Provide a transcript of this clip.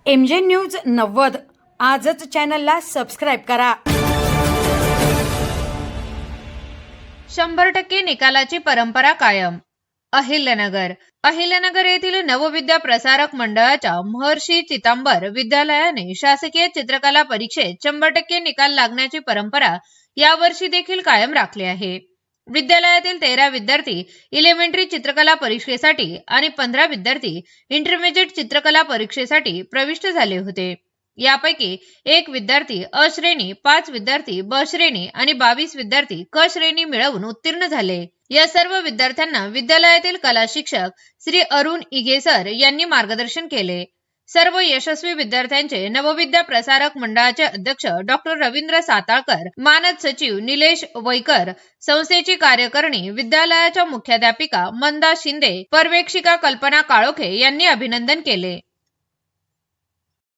MJ news 90 आजच चॅनलला subscribe करा। 100% निकालाची परंपरा कायम। अहिल्यानगर येथील नवविद्या प्रसारक मंडळाच्या महर्षी चितांबर विद्यालयाने शासकीय चित्रकला परीक्षेत 100% निकाल लागण्याची परंपरा यावर्षी देखील कायम राखली आहे। विद्यालयातील 13 विद्यार्थी इलेमेंटरी चित्रकला परीक्षेसाठी आणि 15 विद्यार्थी इंटरमिजिएट चित्रकला परीक्षेसाठी प्रविष्ट झाले होते। यापैकी एक विद्यार्थी अ श्रेणी, 5 विद्यार्थी ब श्रेणी आणि 22 विद्यार्थी क श्रेणी मिळवून उत्तीर्ण झाले। या सर्व विद्यार्थ्यांना विद्यालयातील कला शिक्षक श्री अरुण इगेसर यांनी मार्गदर्शन केले। सर्व यशस्वी विद्यार्थ्यांचे नवविद्या प्रसारक मंडळाचे अध्यक्ष डॉक्टर रवींद्र साताळकर, मानद सचिव निलेश वैकर, संस्थेची कार्यकारिणी विद्यालयाच्या मुख्याध्यापिका मंदा शिंदे, पर्यवेक्षिका कल्पना काळोखे यांनी अभिनंदन केले।